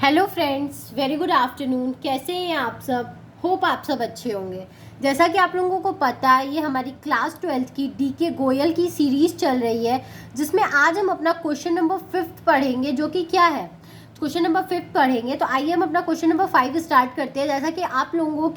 Hello friends, very good afternoon. कैसे हैं आप सब? होप आप सब अच्छे होंगे। जैसा कि आप लोगों को पता है, ये हमारी क्लास 12th की डीके गोयल की सीरीज़ चल रही है, जिसमें आज हम अपना क्वेश्चन नंबर 5 पढ़ेंगे, जो कि क्या है, क्वेश्चन नंबर 5 पढ़ेंगे। तो आइए हम अपना क्वेश्चन नंबर 5 स्टार्ट करते हैं। जैसा कि आप लोगों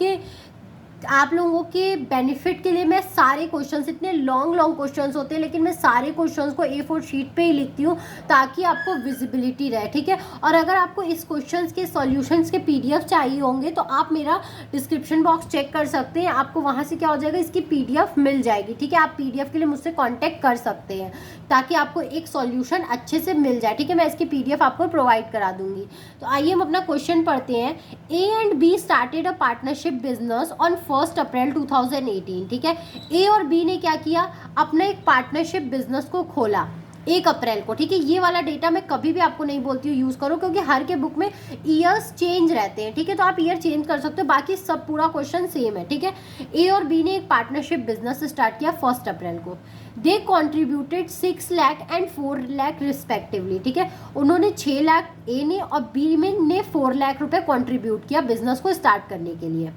के बेनिफिट के लिए मैं सारे क्वेश्चंस, इतने लॉन्ग क्वेश्चंस होते हैं, लेकिन मैं सारे क्वेश्चंस को A4 शीट पे ही लिखती हूँ ताकि आपको विजिबिलिटी रहे, ठीक है। और अगर आपको इस क्वेश्चंस के सॉल्यूशंस के PDF चाहिए होंगे तो आप मेरा डिस्क्रिप्शन बॉक्स चेक कर सकते हैं। आपको वहाँ से क्या हो जाएगा, इसकी PDF मिल जाएगी, ठीक है। आप PDF के लिए मुझसे कॉन्टैक्ट कर सकते हैं ताकि आपको एक सॉल्यूशन अच्छे से मिल जाए, ठीक है। मैं इसकी PDF आपको प्रोवाइड करा दूंगी। तो आइए हम अपना क्वेश्चन पढ़ते हैं। A and B started a partnership business on 1 अप्रैल 2018, ठीक है। ए और बी ने क्या किया, अपना एक पार्टनरशिप बिजनेस को खोला 1 अप्रैल को, ठीक है। ये वाला डेटा मैं कभी भी आपको नहीं बोलती हूँ यूज़ करो, क्योंकि हर के बुक में ईयर्स चेंज रहते हैं, ठीक है। तो आप ईयर चेंज कर सकते हो, बाकी सब पूरा क्वेश्चन सेम है, ठीक है। ए और बी ने एक पार्टनरशिप बिजनेस स्टार्ट किया 1 अप्रैल को। They contributed 6 lakh and 4 lakh respectively, ठीक है। उन्होंने 6 लाख ए ने और बी में ने 4 लाख रुपए कॉन्ट्रीब्यूट किया बिजनेस को स्टार्ट करने के लिए।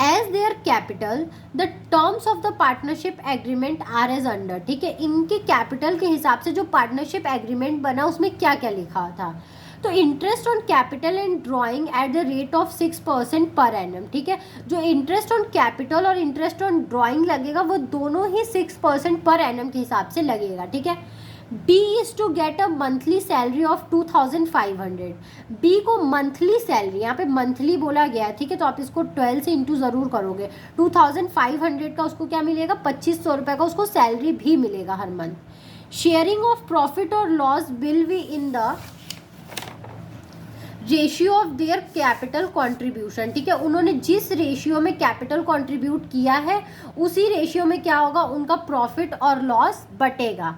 As their capital the terms of the partnership agreement are as under, ठीक है। इनके कैपिटल के हिसाब से जो पार्टनरशिप एग्रीमेंट बना उसमें क्या क्या लिखा था। तो interest on capital and drawing at the rate of 6% per annum, ठीक है। जो इंटरेस्ट ऑन कैपिटल और इंटरेस्ट ऑन ड्राइंग लगेगा वो दोनों ही 6% पर एनम के हिसाब से लगेगा, ठीक है। B is to get a monthly salary of 2500। B को मंथली सैलरी, यहाँ पे मंथली बोला गया है, ठीक है। तो आप इसको 12 से इंटू ज़रूर करोगे। 2500 का उसको क्या मिलेगा, 2500 रुपये का उसको सैलरी भी मिलेगा हर मंथ। शेयरिंग ऑफ प्रॉफिट और loss will be in the ratio of their capital contribution, ठीक है। उन्होंने जिस रेशियो में कैपिटल कॉन्ट्रीब्यूट किया है उसी रेशियो में क्या होगा, उनका प्रॉफिट और लॉस बटेगा,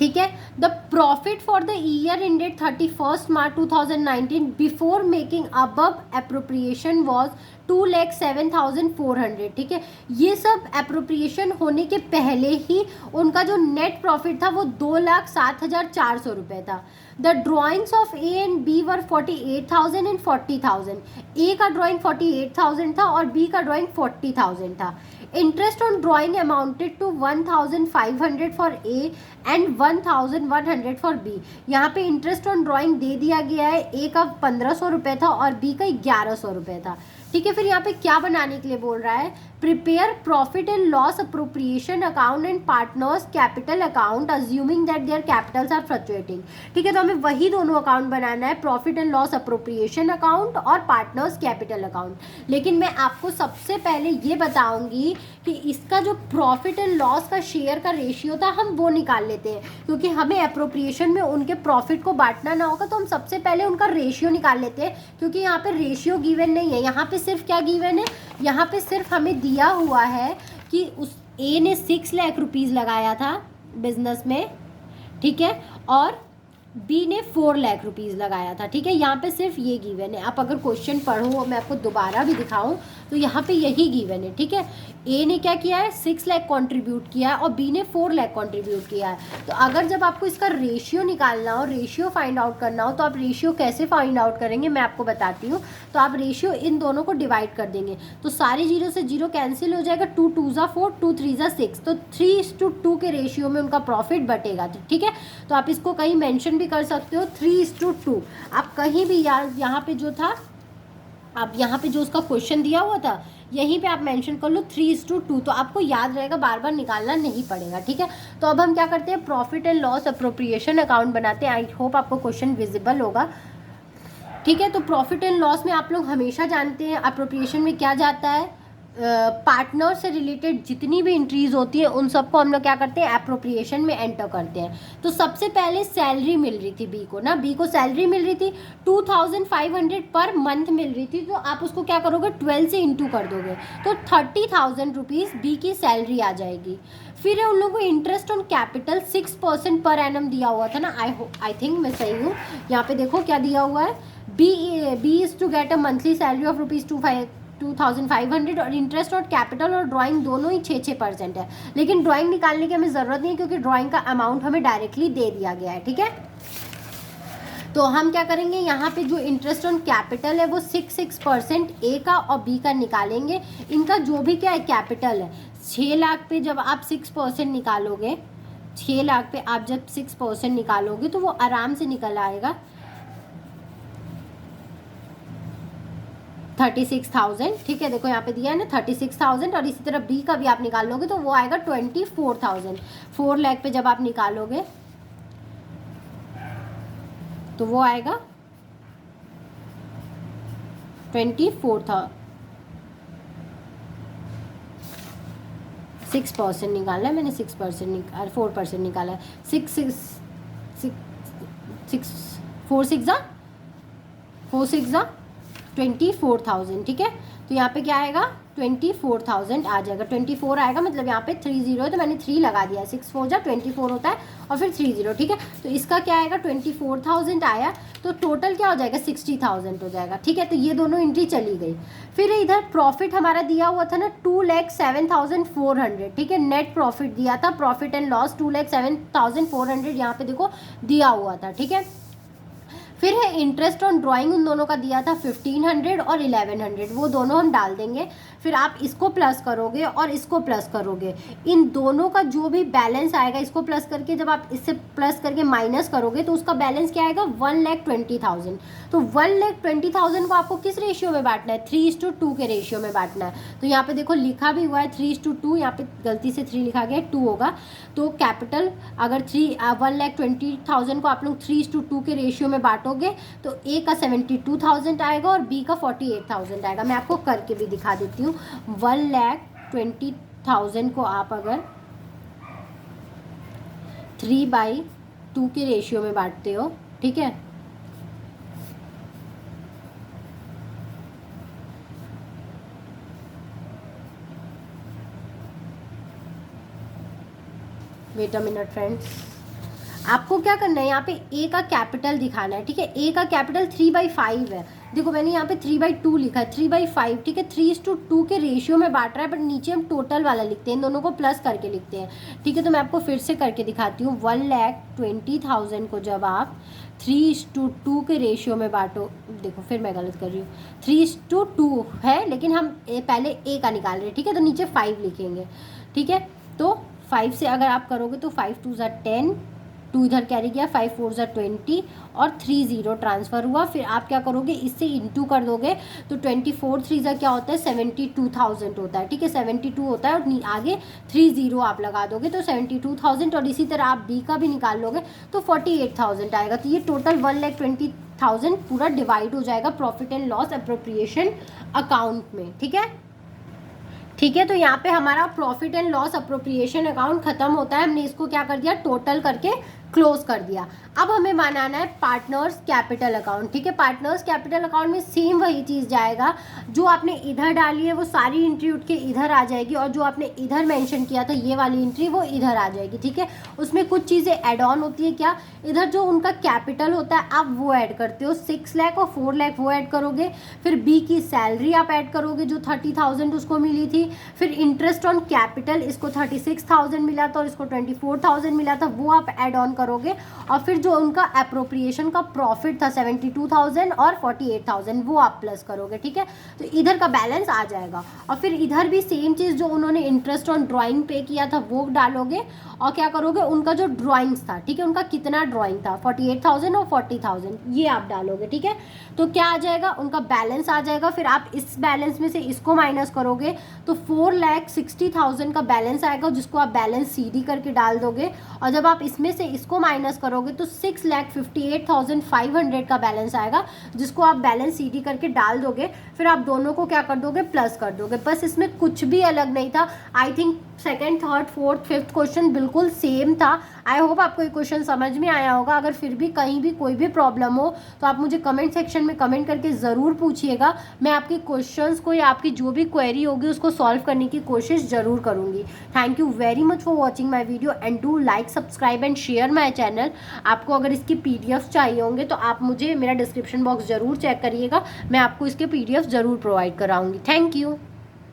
ठीक है। The profit for the year ended 31 March 2019 before making above appropriation was 2,07,400, ठीक है। ये सब एप्रोप्रिएशन होने के पहले ही उनका जो नेट प्रॉफिट था वो 2,07,400 रुपये था। The drawings of A and B were 48,000 and 40,000। A का ड्राइंग 48,000 था और बी का ड्राइंग 40,000 था। Interest on drawing amounted to 1,500 for A and 1,100 for B. यहाँ पे इंटरेस्ट ऑन ड्राइंग दे दिया गया है, ए का 1,500 रुपये था और बी का 1,100 रुपये था, ठीक है। फिर यहाँ पे क्या बनाने के लिए बोल रहा है, prepare profit and loss appropriation account and partners capital account assuming that their capitals are fluctuating, ठीक है। तो हमें वही दोनों अकाउंट बनाना है, profit and loss appropriation account और पार्टनर्स कैपिटल अकाउंट। लेकिन मैं आपको सबसे पहले ये बताऊंगी कि इसका जो प्रॉफिट एंड लॉस का शेयर का रेशियो था हम वो निकाल लेते हैं, क्योंकि हमें अप्रोप्रिएशन में उनके प्रॉफिट को बांटना ना होगा, तो हम सबसे पहले उनका रेशियो निकाल लेते हैं। क्योंकि यहाँ पे रेशियो गिवन नहीं है, यहाँ पे सिर्फ क्या गिवन है, यहाँ पे सिर्फ हमें दिया हुआ है कि उस ए ने 6 लाख रुपीज़ लगाया था बिजनेस में, ठीक है, और बी ने 4 लाख रुपीज़ लगाया था, ठीक है। यहाँ पे सिर्फ ये गिवन है। आप अगर क्वेश्चन पढ़ो, मैं आपको दोबारा भी दिखाऊं तो यहाँ पे यही गिवन है, ठीक है। ए ने क्या किया है, 6 लाख कंट्रीब्यूट किया है और बी ने 4 लाख कंट्रीब्यूट किया है। तो अगर जब आपको इसका रेशियो निकालना हो, रेशियो फाइंड आउट करना हो, तो आप रेशियो कैसे फाइंड आउट करेंगे मैं आपको बताती हूँ। तो आप रेशियो इन दोनों को डिवाइड कर देंगे, तो सारे 0 से 0 कैंसिल हो जाएगा। 2 2 ज़ा 4, 2 3 ज़ा 6, तो 3:2 के रेशियो में उनका प्रॉफिट बटेगा, ठीक है। तो आप इसको कहीं मैंशन कर सकते हो 3:2। आप कहीं भी यहाँ पे जो था, आप यहाँ पे जो उसका क्वेश्चन दिया हुआ था यहीं पे आप मेंशन कर लो 3:2, तो आपको याद रहेगा, बार बार निकालना नहीं पड़ेगा, ठीक है। तो अब हम क्या करते हैं, profit and loss appropriation account बनाते हैं। आई होप आपको क्वेश्चन विजिबल होगा, ठीक है। तो प्रॉफिट एंड लॉस में आप लोग हमेशा जानते हैं अप्रोप्रिएशन में क्या जाता है, पार्टनर से रिलेटेड जितनी भी एंट्रीज होती है उन सबको हम लोग क्या करते हैं, एप्रोप्रिएशन में एंटर करते हैं। तो सबसे पहले सैलरी मिल रही थी बी को ना, बी को सैलरी मिल रही थी 2,500 पर मंथ मिल रही थी। तो आप उसको क्या करोगे, 12 से इंटू कर दोगे, तो 30,000 रुपीज़ बी की सैलरी आ जाएगी। फिर उन लोगों को interest on capital 6% per annum दिया हुआ था ना, आई थिंक मैं सही हूँ। यहाँ पे देखो क्या दिया हुआ है, B is to get a monthly salary of ₹2,500 और इंटरेस्ट और कैपिटल और ड्राइंग दोनों ही 6% है। लेकिन ड्राइंग निकालने की हमें ज़रूरत नहीं है, क्योंकि ड्राइंग का अमाउंट हमें डायरेक्टली दे दिया गया है, ठीक है। तो हम क्या करेंगे, यहाँ पे जो इंटरेस्ट ऑन कैपिटल है वो 6% ए का और बी का निकालेंगे। इनका जो भी क्या है कैपिटल है, 6 लाख पे जब आप 6% निकालोगे, 6 लाख पे आप जब 6% निकालोगे तो वो आराम से निकल आएगा 36,000। ठीक है, देखो यहाँ पे दिया है ना 36,000, और इसी तरह बी का भी आप निकाल लोगे तो वो आएगा 24,000। 4 लाख पे जब आप निकालोगे तो वो आएगा 24,000। 6% निकाला है मैंने, 4% निकाला है। 4 6 24,000। ठीक है, तो यहाँ पे क्या आएगा 24,000 आ जाएगा। 24 आएगा, मतलब यहाँ पे 30 है तो मैंने 3 लगा दिया। 6 4 जा 24 होता है और फिर 30। ठीक है, तो इसका क्या आएगा 24,000 आया, तो टोटल क्या हो जाएगा 60,000 हो जाएगा। ठीक है, तो ये दोनों एंट्री चली गई। फिर इधर प्रॉफिट हमारा दिया हुआ था ना 2,07,400। ठीक है, नेट प्रॉफिट दिया था, प्रॉफिट एंड लॉस 2,07,400 यहाँ पे देखो दिया हुआ था। ठीक है, फिर है इंटरेस्ट ऑन ड्राइंग, उन दोनों का दिया था 1,500 और 1,100, वो दोनों हम डाल देंगे। फिर आप इसको प्लस करोगे और इसको प्लस करोगे, इन दोनों का जो भी बैलेंस आएगा इसको प्लस करके जब आप इससे प्लस करके माइनस करोगे तो उसका बैलेंस क्या आएगा 1,20,000। तो 1,20,000 को आपको किस रेशियो में बांटना है, 3:2 के रेशियो में बांटना है। तो यहाँ पे देखो लिखा भी हुआ है 3:2, यहाँ पे गलती से 3 लिखा गया है, 2 होगा। तो कैपिटल अगर 1,20,000 को आप लोग 3:2 के रेशियो में बांटोगे तो ए का 72,000 आएगा और बी का 48,000 आएगा। मैं आपको करके भी दिखा देती हूँ। 1,20,000 को आप अगर 3/2 के रेशियो में बांटते हो, ठीक है, वेट अ मिनट फ्रेंड्स, आपको क्या करना है यहाँ पे ए का कैपिटल दिखाना है। ठीक है, ए का कैपिटल 3/5 है। देखो मैंने यहाँ पे 3/2 लिखा है, 3/5। ठीक है, 3:2 के रेशियो में बांट रहा है, बट नीचे हम टोटल वाला लिखते हैं, इन दोनों को प्लस करके लिखते हैं। ठीक है, तो मैं आपको फिर से करके दिखाती हूँ। 1,20,000 को जब आप 3:2 के रेशियो में बांटो, देखो फिर मैं गलत कर रही हूँ, 3:2 है लेकिन हम पहले ए का निकाल रहे हैं। ठीक है, तो नीचे 5 लिखेंगे। ठीक है, तो 5 से अगर आप करोगे तो 5 2 ज़ा 10, 2 इधर कैरी गया, 5 4 ज़ा 20 और 3 0 ट्रांसफ़र हुआ। फिर आप क्या करोगे, इससे इंटू कर दोगे तो 24 3 ज़ा क्या होता है 72,000 होता है। ठीक है, 72 होता है और आगे 3 0 आप लगा दोगे तो 72,000, और इसी तरह आप बी का भी निकाल लोगे तो 48,000 आएगा। तो ये टोटल 1,20,000 पूरा डिवाइड हो जाएगा profit and loss appropriation account में। ठीक है, ठीक है, तो यहाँ पे हमारा profit and loss appropriation account खत्म होता है। हमने इसको क्या कर दिया, टोटल करके क्लोज कर दिया। अब हमें बनाना है पार्टनर्स कैपिटल अकाउंट। ठीक है, पार्टनर्स कैपिटल अकाउंट में सेम वही चीज़ जाएगा, जो आपने इधर डाली है वो सारी एंट्री उठ के इधर आ जाएगी, और जो आपने इधर मेंशन किया था ये वाली एंट्री वो इधर आ जाएगी। ठीक है, उसमें कुछ चीज़ें ऐड ऑन होती है। क्या, इधर जो उनका कैपिटल होता है आप वो ऐड करते हो, 6 लाख और 4 लाख वो ऐड करोगे। फिर बी की सैलरी आप ऐड करोगे जो 30,000 उसको मिली थी। फिर इंटरेस्ट ऑन कैपिटल, इसको 36,000 मिला था और इसको 24,000 मिला था, वो आप ऐड ऑन करोगे। और फिर जो उनका अप्रोप्रिएशन का प्रॉफिट था 72,000 और 48,000 वो आप प्लस करोगे। ठीक है, तो इधर का बैलेंस आ जाएगा। और फिर इधर भी सेम चीज़, जो उन्होंने इंटरेस्ट ऑन ड्राइंग पे किया था वो डालोगे, और क्या करोगे, उनका जो ड्राइंग्स था, ठीक है, उनका कितना ड्राइंग था 48,000 और 40,000 ये आप डालोगे। ठीक है, तो क्या आ जाएगा, उनका बैलेंस आ जाएगा। फिर आप इस बैलेंस में से इसको माइनस करोगे तो 4,60,000 का बैलेंस आएगा, जिसको आप बैलेंस CD करके डाल दोगे। और जब आप इसमें से इसको माइनस करोगे तो 6,58,500 का बैलेंस आएगा, जिसको आप बैलेंस CD करके डाल दोगे। फिर आप दोनों को क्या कर दोगे, प्लस कर दोगे। बस इसमें कुछ भी अलग नहीं था। I think second, third, fourth, fifth question बिल्कुल सेम था। आई होप आपको ये क्वेश्चन समझ में आया होगा। अगर फिर भी कहीं भी कोई भी प्रॉब्लम हो तो आप मुझे कमेंट सेक्शन में कमेंट करके ज़रूर पूछिएगा। मैं आपके क्वेश्चंस को या आपकी जो भी क्वेरी होगी उसको सॉल्व करने की कोशिश ज़रूर करूँगी। Thank you very much for watching my video and do like, subscribe and share my channel. आपको अगर इसकी PDF चाहिए होंगे तो आप मुझे मेरा डिस्क्रिप्शन बॉक्स ज़रूर चेक करिएगा, मैं आपको इसके PDF ज़रूर प्रोवाइड कराऊँगी। Thank you.